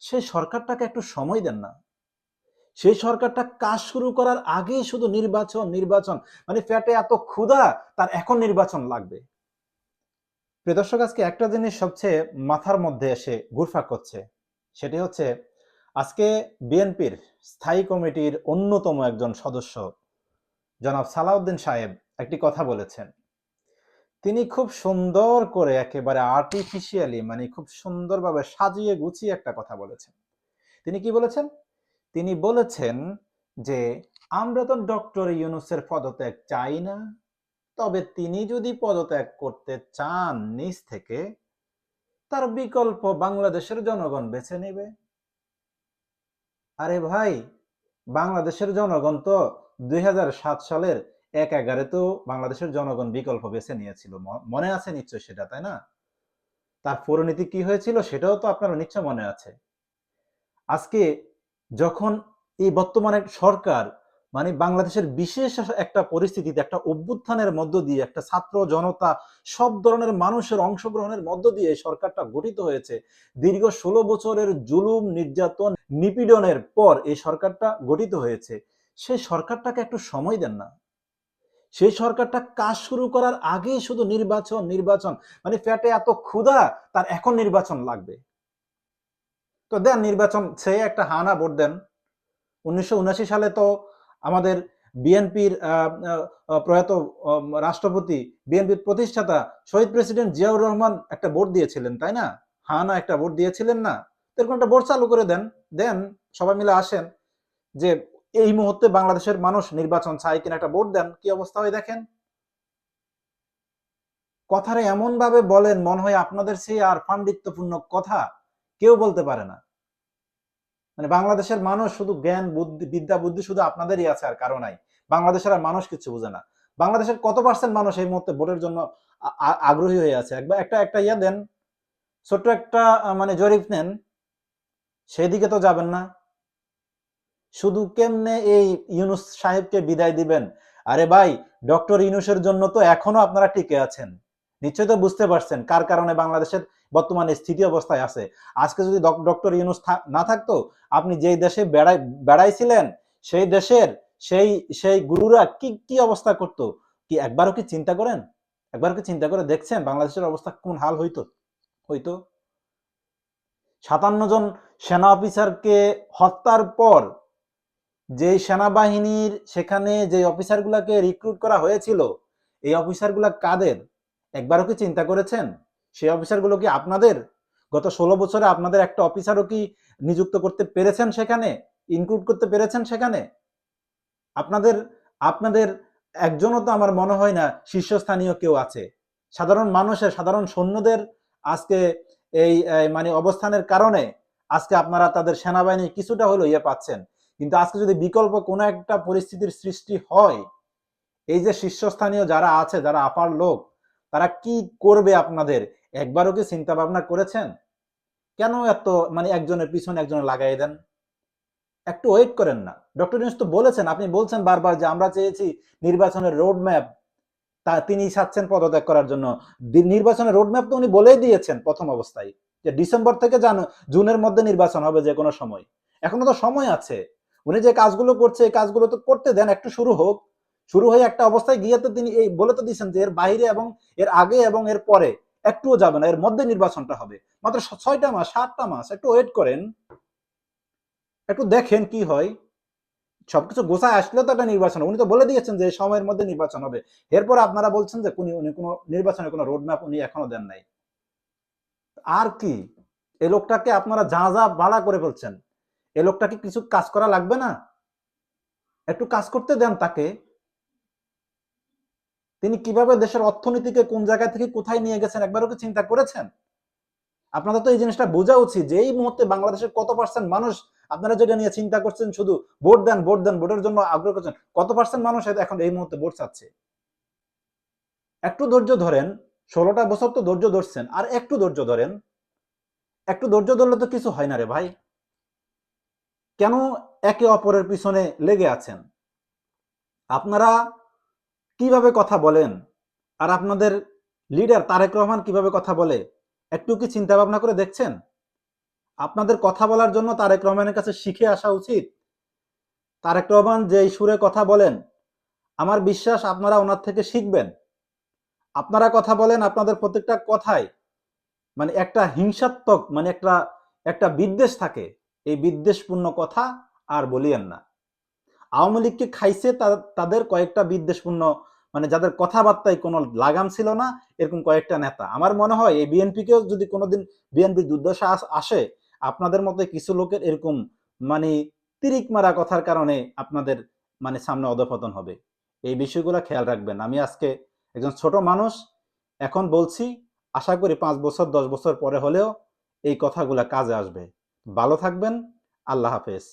সেই সরকারটাকে একটু সময় দেন না। সেই সরকারটা কাজ শুরু করার আগেই শুধু নির্বাচন নির্বাচন, মানে পেটে এত ক্ষুধা, তার এখন নির্বাচন লাগবে। প্রিয় দর্শক, আজকে একটা জিনিস সবচেয়ে মাথার মধ্যে এসে ঘুরপাক করছে, সেটি হচ্ছে আজকে বিএনপির স্থায়ী কমিটির অন্যতম একজন সদস্য জনাব সালাউদ্দিন সাহেব একটি কথা বলেছেন। তিনি খুব সুন্দর করে একেবারে আর্টিফিশিয়ালি, মানে খুব সুন্দরভাবে সাজিয়ে গুছিয়ে একটা কথা বলেছেন। তিনি কি বলেছেন? তিনি বলেছেন যে আমরা তো ডক্টর ইউনূসের পদত্যাগ চাই না, তবে তিনি যদি পদত্যাগ করতে চান নিজ থেকে, তার বিকল্প বাংলাদেশের জনগণ বেছে নেবে। আরে ভাই, বাংলাদেশের জনগণ তো 2007 সালের 1/11 তো বাংলাদেশের জনগণ বিকল্প বেছে নিয়েছিল, মনে আছে নিশ্চয় সেটা, তাই না? তার পরিণতি কি হয়েছিল সেটাও তো আপনার নিশ্চয় মনে আছে। আজকে যখন এই বর্তমানে সরকার, মানে বাংলাদেশের বিশেষ একটা পরিস্থিতিতে, একটা অভ্যুত্থানের মধ্য দিয়ে, একটা ছাত্র জনতা, সব ধরনের মানুষের অংশগ্রহণের মধ্য দিয়ে এই সরকারটা গঠিত হয়েছে। দীর্ঘ 16 বছরের জুলুম নির্যাতন নিপীড়নের পর এই সরকারটা গঠিত হয়েছে। সেই সরকারটাকে একটু সময় দেন না। সেই সরকারটা কাজ শুরু করার আগেই শুধু নির্বাচন নির্বাচন, মানে পেটে এত ক্ষুধা, তার এখন নির্বাচন লাগবে। তো দেন নির্বাচন, সে একটা হানা ভোট দেন। 1979 সালে তো আমাদের বিএনপির প্রয়াত রাষ্ট্রপতি, বিএনপির প্রতিষ্ঠাতা শহীদ প্রেসিডেন্ট জিয়াউর রহমান একটা ভোট দিয়েছিলেন, তাই না? হ্যাঁ না, একটা ভোট দিয়েছিলেন না? এরকম একটা ভোট চালু করে দেন। দেন সবাই মিলে আসেন যে এই মুহূর্তে বাংলাদেশের মানুষ নির্বাচন চায় কিনা, একটা ভোট দেন, কি অবস্থা হয় দেখেন। কথাটা এমন ভাবে বলেন মনে হয় আপনাদের সেই আর পাণ্ডিত্যপূর্ণ কথা কেউ বলতে পারে না। মানে বাংলাদেশের মানুষ শুধু জ্ঞান বুদ্ধি, বিদ্যা বুদ্ধি শুধু আপনাদেরই আছে, আর কারো নাই। বাংলাদেশের আর মানুষ কিছু বুঝে না। বাংলাদেশের কত পার্সেন্ট মানুষ এই মুহূর্তে ভোটের জন্য আগ্রহী হয়ে আছে? একবার একটা একটা ইয়া দেন, ছোট্ট একটা মানে জরিপ নেন, সেদিকে তো যাবেন না। শুধু কেমনে এই ইউনূস সাহেবকে বিদায় দিবেন? আরে ভাই, ডক্টর ইউনূসের জন্য তো এখনো আপনারা টিকে আছেন। নিশ্চয়ই তো বুঝতে পারছেন কার কারণে বাংলাদেশের বর্তমানে স্থিতি অবস্থায় আছে। আজকে যদি ডক্টর ইউনূস না থাকতো, আপনি যেই দেশে বেড়াইছিলেন, সেই দেশের সেই সেই গুরুরা কি কি অবস্থা করতো, কি একবারও কি চিন্তা করেন? একবার কি চিন্তা করে দেখছেন বাংলাদেশের অবস্থা কোন হাল হইতো? হইতো 57 জন সেনা অফিসারকে হত্যার পর যে সেনাবাহিনীর সেখানে যে অফিসারগুলোকে রিক্রুট করা হয়েছিল, এই অফিসারগুলা কাদের? একবারও কি চিন্তা করেছেন? সেই অফিসারগুলো কি আপনাদের? গত 16 বছরে আপনাদের একটা অফিসারও কি নিযুক্ত করতে পেরেছেন সেখানে? ইনক্লুড করতে পেরেছেন সেখানে? আপনাদের আপনাদের একজনও তো আমার মনে হয় না শীর্ষস্থানীয় কেউ আছে। সাধারণ মানুষের, সাধারণ সৈন্যদের আজকে এই মানে অবস্থানের কারণে আজকে আপনারা তাদের সেনাবাহিনী কিছুটা হলেও ইয়ে পাচ্ছেন। কিন্তু আজকে যদি বিকল্প কোনো একটা পরিস্থিতির সৃষ্টি হয়, এই যে শীর্ষস্থানীয় যারা আছে, যারা আপার লোক, তারা কি করবে আপনাদের একবারও কি চিন্তা ভাবনা করেছেন? কেন এত মানে একজনের পিছনে একজনের লাগাই দেন? একটু ওয়েট করেন না। ডক্টর ইউনূস তো বলেছেন, আপনি বলছেন বারবার যে আমরা চেয়েছি নির্বাচনের রোড ম্যাপ, তা তিনি চাচ্ছেন পদত্যাগ করার জন্য। নির্বাচনের রোড ম্যাপ তো উনি বলেই দিয়েছেন প্রথম অবস্থায়, যে ডিসেম্বর থেকে জুনের মধ্যে নির্বাচন হবে যে কোনো সময়। এখনো তো সময় আছে। উনি যে কাজগুলো করছে এই কাজগুলো তো করতে দেন, একটু শুরু হোক। শুরু হয়ে একটা অবস্থায় গিয়ে তো তিনি এই বলে তো দিয়েছেন যে এর বাইরে এবং এর আগে এবং এর পরে একটুও যাবে না, এর মধ্যে নির্বাচনটা হবে। মাত্র 6টা মাস 7টা মাস, একটু ওয়েট করেন, একটু দেখেন কি হয়। সবকিছু গোছায় আসলে তো একটা নির্বাচন, উনি তো বলে দিয়েছেন যে এই সময়ের মধ্যে নির্বাচন হবে। এরপর আপনারা বলছেন যে উনি কোনো নির্বাচনের কোনো রোড ম্যাপ উনি এখনো দেন নাই। আর কি, এই লোকটাকে আপনারা যা যা বাড়া করে ফেলছেন, এই লোকটাকে কিছু কাজ করা লাগবে না? একটু কাজ করতে দেন তাকে। তিনি কিভাবে দেশের অর্থনীতিকে কোন জায়গা থেকে কোথায় নিয়ে গেছেন একবারও কি চিন্তা করেছেন? আপনাদের তো এই জিনিসটা বোঝা উচিত যে এই মুহূর্তে বাংলাদেশের কত পার্সেন্ট মানুষ, আপনারা যেটা নিয়ে চিন্তা করছেন শুধু ভোট দেন ভোট দেন, ভোটের জন্য আগ্রহ করছেন, কত পার্সেন্ট মানুষ এখন এই মুহূর্তে ভোট চাচ্ছে? একটু ধৈর্য ধরেন। 16টা বছর তো ধৈর্য ধরছেন, আর একটু ধৈর্য ধরেন। একটু ধৈর্য ধরলে তো কিছু হয় না রে ভাই। কেন একে অপরের পিছনে লেগে আছেন? আপনারা কিভাবে কথা বলেন, আর আপনাদের লিডার তারেক রহমান কিভাবে কথা বলে, একটু কি চিন্তা ভাবনা করে দেখছেন? আপনাদের কথা বলার জন্য তারেক রহমানের কাছে শিখে আসা উচিত। তারেক রহমান যেই সুরে কথা বলেন, আমার বিশ্বাস আপনারা ওনার থেকে শিখবেন। আপনারা কথা বলেন, আপনাদের প্রত্যেকটা কথায় মানে একটা হিংসাত্মক, মানে একটা একটা বিদ্বেষ থাকে। এই বিদ্বেষপূর্ণ কথা আর বলিয়েন না। আওয়ামী লীগকে খাইছে তাদের কয়েকটা বিদ্বেষপূর্ণ, মানে যাদের কথাবার্তায় কোনো লাগাম ছিল না, এরকম কয়েকটা নেতা। আমার মনে হয় এই বিএনপিকেও যদি কোনোদিন বিএনপির দুর্দশা আসে, আপনাদের মতো কিছু লোকের এরকম মানে তিরিক মারা কথার কারণে আপনাদের মানে সামনে অধঃপতন হবে। এই বিষয়গুলো খেয়াল রাখবেন। আমি আজকে একজন ছোট মানুষ এখন বলছি, আশা করি 5 বছর 10 বছর পরে হলেও এই কথাগুলা কাজে আসবে। ভালো থাকবেন। আল্লাহ হাফেজ।